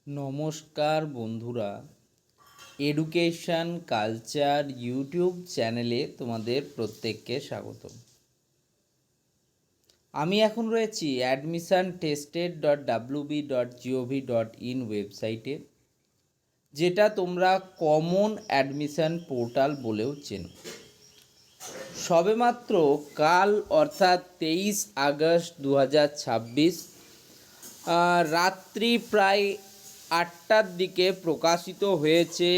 নমস্কার বন্ধুরা, education culture YouTube চ্যানেলে তোমাদের প্রত্যেককে স্বাগত। আমি এখন রয়েছি admissiontested.wb.gov.in ওয়েবসাইটে, যেটা তোমরা কমন অ্যাডমিশন পোর্টাল বলেও চেনো। সবেমাত্র কাল অর্থাৎ 23 আগস্ট 2026 রাত্রি প্রায় 8টার দিকে প্রকাশিত হয়েছে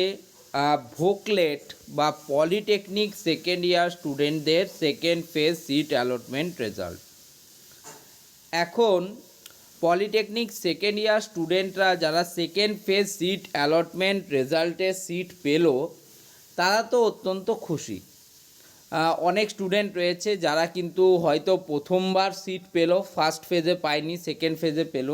ভোকলেট বা পলিটেকনিক সেকেন্ড ইয়ার স্টুডেন্টদের second phase seat allotment result. এখন পলিটেকনিক সেকেন্ড ইয়ার স্টুডেন্টরা যারা সেকেন্ড ফেজ সিট অ্যালটমেন্ট রেজাল্টে সিট পেল, তারা তো অত্যন্ত খুশি। অনেক স্টুডেন্ট রয়েছে যারা কিন্তু হয়তো প্রথমবার সিট পেল, ফার্স্ট ফেজে পায়নি, সেকেন্ড ফেজে পেল।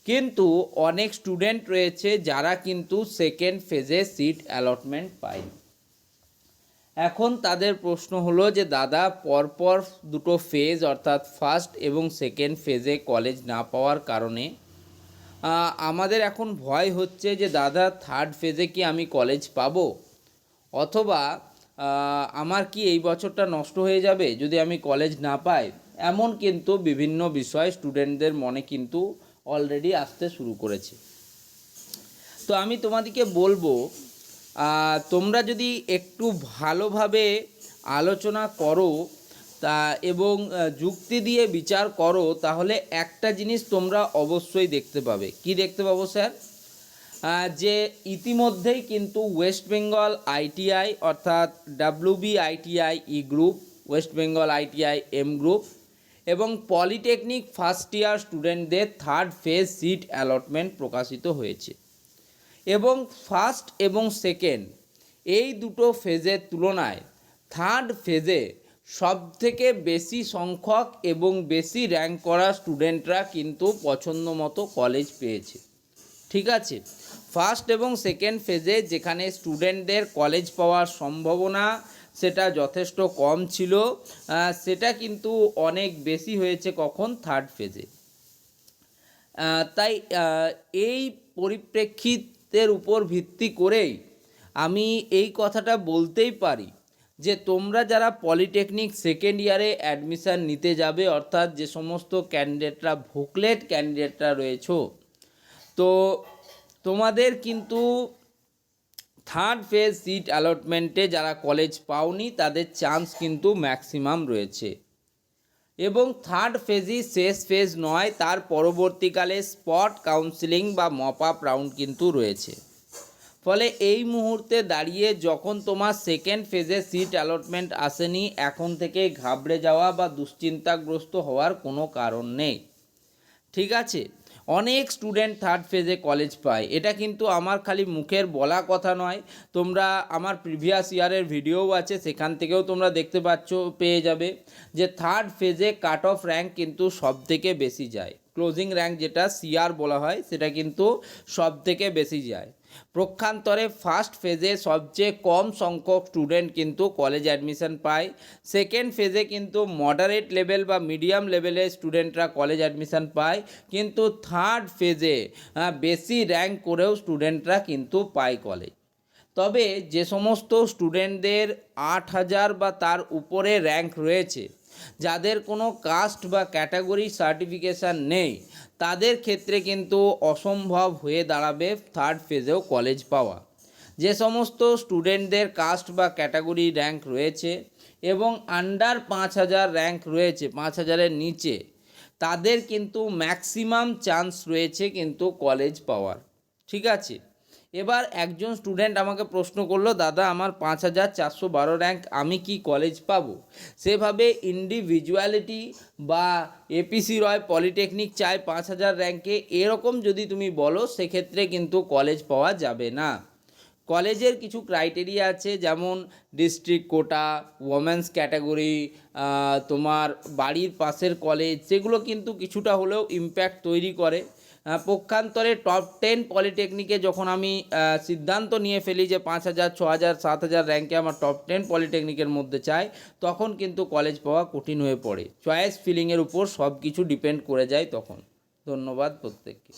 কিন্তু অনেক স্টুডেন্ট রয়েছে যারা কিন্তু সেকেন্ড ফেজে সিট অ্যালটমেন্ট পায়নি। এখন তাদের প্রশ্ন হলো যে দাদা, পরপর দুটো ফেজ অর্থাৎ ফার্স্ট এবং সেকেন্ড ফেজে কলেজ না পাওয়ার কারণে আমাদের এখন ভয় হচ্ছে যে দাদা, থার্ড ফেজে কি আমি কলেজ পাবো, অথবা আমার কি এই বছরটা নষ্ট হয়ে যাবে যদি আমি কলেজ না পাই। এমন কিন্তু বিভিন্ন বিষয় স্টুডেন্টদের মনে কিন্তু অলরেডি আসতে শুরু করেছে। তো আমি তোমাদেরকে বলবো, তোমরা যদি একটু ভালোভাবে আলোচনা করো এবং যুক্তি দিয়ে বিচার করো, তাহলে একটা জিনিস তোমরা অবশ্যই দেখতে পাবে। কি দেখতে পাবো স্যার? যে ইতিমধ্যেই কিন্তু ওয়েস্ট বেঙ্গল আইটিআই অর্থাৎ WBITI E group, West Bengal ITI M group এবং পলিটেকনিক ফার্স্ট ইয়ার স্টুডেন্টদের থার্ড ফেজ সিট অ্যালটমেন্ট প্রকাশিত হয়েছে। এবং ফার্স্ট এবং সেকেন্ড এই দুটো ফেজের তুলনায় থার্ড ফেজে সবথেকে বেশি সংখ্যক এবং বেশি র্যাঙ্ক করা স্টুডেন্টরা কিন্তু পছন্দ মতো কলেজ পেয়েছে। ঠিক আছে, ফার্স্ট এবং সেকেন্ড ফেজে যেখানে স্টুডেন্টদের কলেজ পাওয়ার সম্ভাবনা সেটা যথেষ্ট কম ছিল, সেটা কিন্তু অনেক বেশি হয়েছে কখন? থার্ড ফেজে। তাই এই পরিপ্রেক্ষিতের উপর ভিত্তি করেই আমি এই কথাটা বলতেই পারি যে তোমরা যারা পলিটেকনিক সেকেন্ড ইয়ারে অ্যাডমিশান নিতে যাবে, অর্থাৎ যে সমস্ত ক্যান্ডিডেটরা ভোকলেট ক্যান্ডিডেটরা রয়েছো, তো তোমাদের কিন্তু থার্ড ফেজ সিট অ্যালটমেন্টে যারা কলেজ পাওনি তাদের চান্স কিন্তু ম্যাক্সিমাম রয়েছে। এবং থার্ড ফেজই শেষ ফেজ নয়, তার পরবর্তীকালে স্পট কাউন্সিলিং বা মপ আপ রাউন্ড কিন্তু রয়েছে। ফলে এই মুহূর্তে দাঁড়িয়ে যখন তোমার সেকেন্ড ফেজে সিট অ্যালটমেন্ট আসেনি, এখন থেকে ঘাবড়ে যাওয়া বা দুশ্চিন্তাগ্রস্ত হওয়ার কোনো কারণ নেই। ঠিক আছে, অনেক স্টুডেন্ট থার্ড ফেজে কলেজ পায়, এটা কিন্তু আমার খালি মুখের বলা কথা নয়। তোমরা আমার প্রিভিয়াস ইয়ারের ভিডিওও আছে, সেখান থেকেও তোমরা দেখতে পেয়ে যাবে যে থার্ড ফেজে কাট অফ র্যাঙ্ক কিন্তু সব থেকে বেশি যায়। ক্লোজিং র্যাঙ্ক যেটা CR বলা হয়, সেটা কিন্তু সব থেকে বেশি যায়। প্রক্ষান্তরে ফার্স্ট ফেজে সবচেয়ে কম সংখ্যক স্টুডেন্ট কিন্তু কলেজ অ্যাডমিশন পায়। সেকেন্ড ফেজে কিন্তু মডারেট লেভেল বা মিডিয়াম লেভেলের স্টুডেন্টরা কলেজ অ্যাডমিশন পায়, কিন্তু থার্ড ফেজে বেশি র্যাঙ্ক করেও স্টুডেন্টরা কিন্তু পায় কলেজ। তবে যে সমস্ত স্টুডেন্টদের 8000 বা তার উপরে র্যাঙ্ক রয়েছে, যাদের কোনো কাস্ট বা ক্যাটাগরি সার্টিফিকেশান নেই, তাদের ক্ষেত্রে কিন্তু অসম্ভব হয়ে দাঁড়াবে থার্ড ফেজেও কলেজ পাওয়া। যে সমস্ত স্টুডেন্টদের কাস্ট বা ক্যাটাগরি র্যাঙ্ক রয়েছে এবং আন্ডার 5000 র্যাঙ্ক রয়েছে, 5000-এর নিচে, তাদের কিন্তু ম্যাক্সিমাম চান্স রয়েছে কিন্তু কলেজ পাওয়ার। ঠিক আছে, এবার একজন স্টুডেন্ট আমাকে প্রশ্ন করলো, দাদা আমার 5412 র্যাঙ্ক, আমি কি কলেজ পাবো? সেভাবে ইন্ডিভিজুয়ালিটি বা APC রয় পলিটেকনিক চায় 5000 র্যাঙ্কে, এরকম যদি তুমি বলো, সেক্ষেত্রে কিন্তু কলেজ পাওয়া যাবে না। কলেজের কিছু ক্রাইটেরিয়া আছে, যেমন ডিস্ট্রিক্ট কোটা, ওমেন্স ক্যাটাগরি, তোমার বাড়ির পাশের কলেজ, সেগুলো কিন্তু কিছুটা হলেও ইম্প্যাক্ট তৈরি করে। পক্ষান্তরে টপ 10 পলিটেকনিকে যখন আমি সিদ্ধান্ত নিয়ে ফেলি যে 5000, 6000, 7000 র্যাঙ্কে আমার টপ 10 পলিটেকনিকের মধ্যে চাই, তখন কিন্তু কলেজ পাওয়া কঠিন হয়ে পড়ে। চয়েস ফিলিংয়ের উপর সব কিছু ডিপেন্ড করে যায় তখন। ধন্যবাদ প্রত্যেককে।